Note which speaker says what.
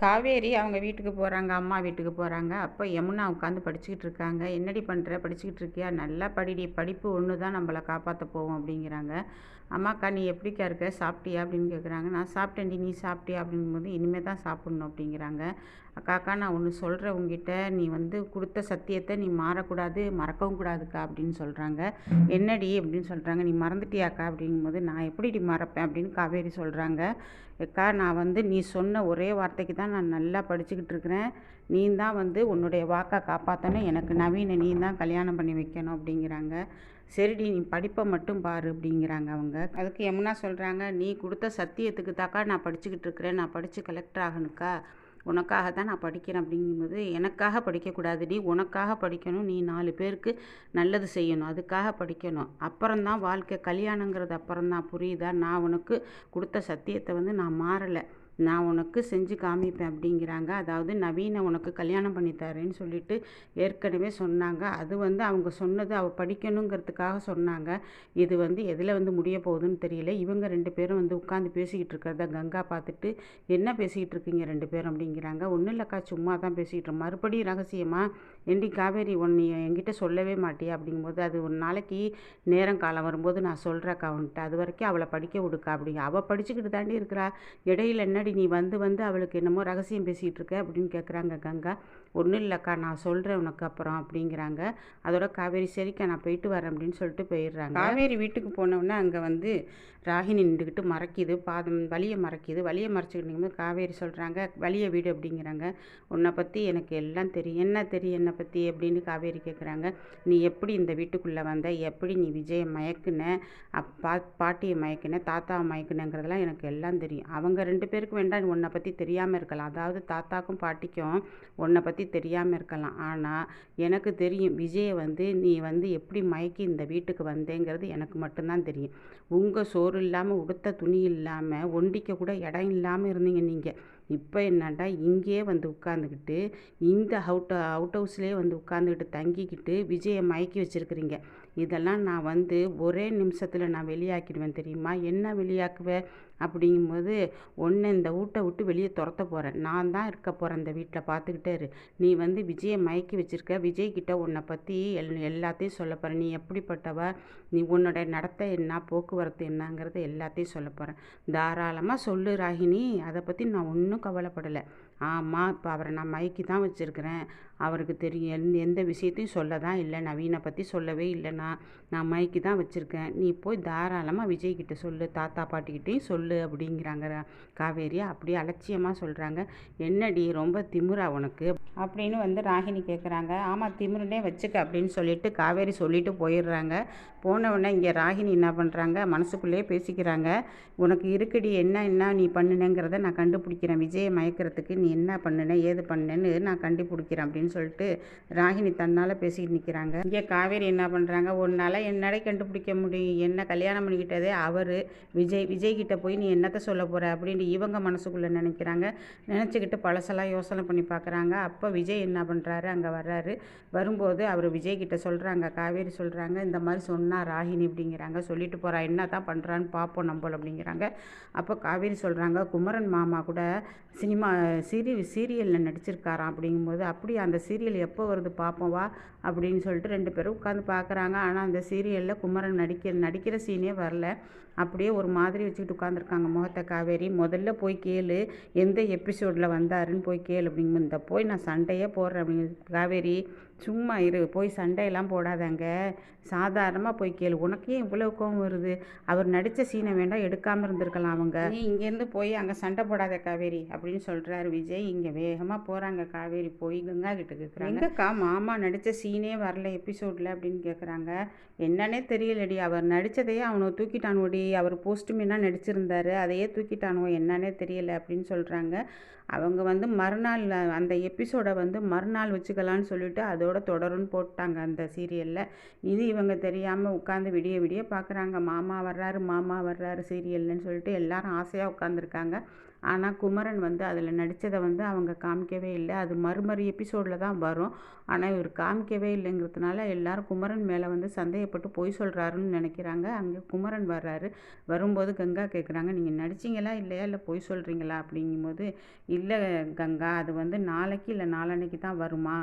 Speaker 1: காவேரி அவங்க வீட்டுக்கு போகிறாங்க, அம்மா வீட்டுக்கு போகிறாங்க. அப்போ யமுனா உட்காந்து படிச்சுக்கிட்டு இருக்காங்க. "என்னடி பண்ணுற? படிச்சுக்கிட்டு இருக்கியா? நல்லா படிடி, படிப்பு ஒன்று தான் நம்மளை காப்பாற்ற போகும்" அப்படிங்கிறாங்க. "அம்மாக்கா நீ எப்படிக்கா இருக்க? சாப்பிட்டியா?" அப்படின்னு கேட்குறாங்க. "நான் சாப்பிட்டேன்டி, நீ சாப்பிட்டியா?" அப்படிங்கும்போது "இனிமேல் தான் சாப்பிட்ணும்" அப்படிங்கிறாங்க. "அக்கா நான் ஒன்று சொல்கிறேன் உங்ககிட்ட, நீ கொடுத்த சத்தியத்தை நீ மாறக்கூடாது, மறக்கவும் கூடாதுக்கா" அப்படின்னு சொல்கிறாங்க. "என்னடி?" அப்படின்னு சொல்கிறாங்க. "நீ மறந்துட்டியாக்கா?" அப்படிங்கும்போது "நான் எப்படிடி மறப்பேன்?" அப்படின்னு காவேரி சொல்கிறாங்க. "அக்கா நான் நீ சொன்ன ஒரே வார்த்தைக்கு தான் நான் நல்லா படிச்சுக்கிட்டு இருக்கிறேன். நீ தான் உன்னுடைய வாக்கை காப்பாற்றணும், எனக்கு நவீனை நீ தான் கல்யாணம் பண்ணி வைக்கணும்" அப்படிங்கிறாங்க. "சரிடி நீ படிப்பை மட்டும் பாரு" அப்படிங்கிறாங்க அவங்க. அதுக்கு யமுனா சொல்கிறாங்க, "நீ கொடுத்த சத்தியத்துக்கு தாக்கா நான் படிச்சுக்கிட்டு இருக்கிறேன், நான் படித்து கலெக்டர் ஆகணுக்கா, உனக்காக தான் நான் படிக்கிறேன்" அப்படிங்கும்போது "எனக்காக படிக்கக்கூடாதுடி, உனக்காக படிக்கணும், நீ 4 பேருக்கு நல்லது செய்யணும், அதுக்காக படிக்கணும், அப்புறம்தான் வாழ்க்கை, கல்யாணங்கிறது அப்புறம்தான், புரியுதா? நான் உனக்கு கொடுத்த சத்தியத்தை நான் மாறலை, நான் உனக்கு செஞ்சு காமிப்பேன்" அப்படிங்கிறாங்க. அதாவது நவீனை உனக்கு கல்யாணம் பண்ணி தரேன்னு சொல்லிட்டு ஏற்கனவே சொன்னாங்க. அது அவங்க சொன்னது அவள் படிக்கணுங்கிறதுக்காக சொன்னாங்க. இது எதில் முடிய போகுதுன்னு தெரியல. இவங்க 2 பேரும் உட்காந்து பேசிக்கிட்டு இருக்கிறத கங்கா பார்த்துட்டு, "என்ன பேசிக்கிட்டு இருக்கீங்க 2 பேரும்?" அப்படிங்கிறாங்க. "ஒன்றும் இல்லைக்கா, சும்மா தான் பேசிக்கிட்டோம்." "மறுபடியும் ரகசியமா? ஏண்டி காவேரி நீ என்கிட்ட சொல்லவே மாட்டியா?" அப்படிங்கும்போது, "அது ஒரு நாளைக்கு நேரம் காலம் வரும்போது நான் சொல்கிறேக்கா அவன்கிட்ட, அது வரைக்கும் அவளை படிக்க விடுக்கா" அப்படிங்க. "அவள் படிச்சுக்கிட்டு தாண்டி இருக்கிறா, இடையில என்னடி நீ அவளுக்கு என்னமோ ரகசியம் பேசிகிட்டு இருக்க?" அப்படின்னு கேட்குறாங்க கங்கா. "ஒன்றும் இல்லைக்கா, நான் சொல்கிறேன் உனக்கு அப்புறம்" அப்படிங்கிறாங்க. அதோட காவேரி "சரிக்கா நான் போயிட்டு வரேன்" அப்படின்னு சொல்லிட்டு போயிடுறாங்க. காவேரி வீட்டுக்கு போனோடனே அங்கே ராகினி நின்றுக்கிட்டு மறைக்கிது, பாதம் வலியை மறைக்கிது. வலியை மறைச்சிக்கிட்டு இருக்கும்போது காவேரி சொல்கிறாங்க, "வலியை விடு" அப்படிங்கிறாங்க. "உன்னை பற்றி எனக்கு எல்லாம் தெரியும்." "என்ன தெரியும் என்னை பற்றி?" அப்படின்னு காவேரி கேட்குறாங்க. "நீ எப்படி இந்த வீட்டுக்குள்ளே வந்த, எப்படி நீ விஜயை மயக்குன, பாட்டியை மயக்கின, தாத்தாவை மயக்கினங்கிறதெல்லாம் எனக்கு எல்லாம் தெரியும். அவங்க 2 பேருக்கு வேண்டாம் உன்னை பற்றி தெரியாமல் இருக்கலாம், அதாவது தாத்தாக்கும் பாட்டிக்கும் உன்னை பற்றி தெரியாமல் இருக்கலாம், ஆனால் எனக்கு தெரியும், விஜயை நீ எப்படி மயக்கி இந்த வீட்டுக்கு வந்தேங்கிறது எனக்கு மட்டும்தான் தெரியும். உங்கள் சோறு இல்லாமல், உடுத்த துணி இல்லாமல், ஒண்டிக்க கூட இடம் இல்லாமல் இருந்தீங்க நீங்கள். இப்போ என்னடா இங்கேயே உட்காந்துக்கிட்டு, இந்த அவுட் ஹவுஸ்லேயே உட்காந்துக்கிட்டு தங்கிக்கிட்டு விஜயை மயக்கி வச்சுருக்கிறீங்க. இதெல்லாம் நான் ஒரே நிமிஷத்தில் நான் வெளியாக்கிடுவேன் தெரியுமா?" "என்ன வெளியாக்குவேன்?" அப்படிங்கும்போது, "ஒன்று இந்த வீட்டை விட்டு வெளியே துரத்த போகிறேன், நான் தான் இருக்க போகிறேன் இந்த வீட்டில், பார்த்துக்கிட்டே இரு. நீ விஜயை மயக்கி வச்சுருக்க, விஜய்கிட்ட உன்னை பற்றி எல்லாத்தையும் சொல்ல போகிறேன். நீ எப்படிப்பட்டவ, நீ உன்னோட நடத்தை என்ன, போக்குவரத்து என்னங்கிறது எல்லாத்தையும் சொல்ல போகிறேன். தாராளமாக சொல்லு ராகினி, அதை பற்றி நான் ஒன்றும் கவலைப்படலை. ஆமாம், இப்போ அவரை நான் மயக்கி தான் வச்சுருக்கிறேன், அவருக்கு தெரியும், எந்த விஷயத்தையும் சொல்ல தான் இல்லை, நவீனை பற்றி சொல்லவே இல்லை, நான் மயக்கி தான் வச்சுருக்கேன். நீ போய் தாராளமாக விஜய்கிட்ட சொல்லு, தாத்தா பாட்டிக்கிட்டையும் சொல்லு" அப்படிங்கிறாங்க காவேரி. அப்படியே அலட்சியமாக சொல்கிறாங்க. "என்னடி ரொம்ப திமிரா உனக்கு?" அப்படின்னு ராகினி கேட்குறாங்க. "ஆமாம், திமிருனே வச்சுக்க" அப்படின்னு சொல்லிட்டு காவேரி சொல்லிட்டு போயிடுறாங்க. போனவுடனே இங்கே ராகினி என்ன பண்ணுறாங்க, மனசுக்குள்ளேயே பேசிக்கிறாங்க. "உனக்கு இருக்குடி, என்ன நீ பண்ணுனேங்கிறத நான் கண்டுபிடிக்கிறேன், விஜயை மயக்கிறதுக்கு நீ என்ன பண்ணுன, ஏது பண்ணேன்னு நான் கண்டுபிடிக்கிறேன்" அப்படின்னு சொல்லிட்டு ராகினி தன்னால் பேசிக்கிட்டு நிற்கிறாங்க. இங்கே காவேரி என்ன பண்ணுறாங்க, "உன்னால் என்னடை கண்டுபிடிக்க முடியும், என்ன கல்யாணம் பண்ணிக்கிட்டதே அவர் விஜய்கிட்ட போய் நீ என்னத்தை சொல்ல போகிற" அப்படின்ட்டு இவங்க மனசுக்குள்ளே நினைக்கிறாங்க. நினச்சிக்கிட்டு பழசெல்லாம் யோசனை பண்ணி பார்க்குறாங்க. அப்போ விஜய் என்ன பண்ணுறாரு, அங்கே வர்றாரு. வரும்போது அவர் விஜய்கிட்ட சொல்கிறாங்க, காவேரி சொல்கிறாங்க, "இந்த மாதிரி சொன்னா ராகினி" அப்படிங்கிறாங்க. "சொல்லிட்டு போகிறா, என்ன தான் பண்ணுறான்னு பார்ப்போம் நம்பள்" அப்படிங்கிறாங்க. அப்போ காவேரி சொல்கிறாங்க, "குமரன் மாமா கூட சினிமா சீரியலில் நடிச்சிருக்காராம்" அப்படிங்கும்போது, "அப்படியா, அந்த சீரியல் எப்போ வருது பார்ப்போம் வா" அப்படின்னு சொல்லிட்டு 2 பேரும் உட்காந்து பார்க்குறாங்க. ஆனால் அந்த சீரியலில் குமரன் நடிக்கிற சீனே வரல. அப்படியே ஒரு மாதிரி வச்சுக்கிட்டு உட்காந்துருக்காங்க முகத்தை. காவேரி, "முதல்ல போய் கேளு, எந்த எபிசோடில் வந்தாருன்னு போய் கேளு" அப்படிங்கும்போது, "இந்த போய் நான் சண்டையே போடுறேன்" அப்படிங்குது. காவேரி, "சும்மா இரு, போய் சண்டையெல்லாம் போடாதங்க, சாதாரணமாக போய் கேளு, உனக்கே இவ்வளோ கோவம் வருது, அவர் நடித்த சீனை வேண்டாம் எடுக்காமல் இருந்திருக்கலாம் அவங்க, நீ இங்கேருந்து போய் அங்கே சண்டை போடாத காவேரி" அப்படின்னு சொல்கிறாரு விஜய். இங்கே வேகமாக போகிறாங்க காவேரி, போய் கங்கா கிட்ட கேட்குறாங்க, "எங்கக்கா மாமா நடித்த சீனே வரல எபிசோடில்" அப்படின்னு கேட்குறாங்க. "என்னன்னே தெரியலடி, அவர் நடித்ததையே அவனை தூக்கிட்டானுவடி, அவர் போஸ்ட்டுமேனாக நடிச்சிருந்தாரு, அதையே தூக்கிட்டானுவோ, என்னன்னே தெரியலை" அப்படின்னு சொல்கிறாங்க. அவங்க மறுநாள் அந்த எபிசோடை மறுநாள் வச்சுக்கலான்னு சொல்லிட்டு அதோட தொடருன்னு போட்டாங்க அந்த சீரியலில். இது இவங்க தெரியாமல் உட்காந்து விடிய விடிய பார்க்குறாங்க. மாமா வர்றாரு, மாமா வர்றாரு சீரியல்னு சொல்லிட்டு எல்லாரும் ஆசையாக உட்காந்துருக்காங்க. ஆனால் குமரன் வந்து அதில் நடித்ததை வந்து அவங்க காமிக்கவே இல்லை. அது மறுமறு எபிசோடில் தான் வரும். ஆனால் இவர் காமிக்கவே இல்லைங்கிறதுனால எல்லாரும் குமரன் மேலே வந்து சந்தேகப்பட்டு பொய் சொல்கிறாருன்னு நினைக்கிறாங்க. அங்கே குமரன் வர்றாரு. வரும்போது கங்கா கேட்குறாங்க, நீங்கள் நடிச்சிங்களா இல்லையா, இல்லை பொய் சொல்கிறீங்களா அப்படிங்கும்போது, இல்லை கங்கா, அது வந்து நாளைக்கு இல்லை நாளான்னைக்கு தான் வருமா,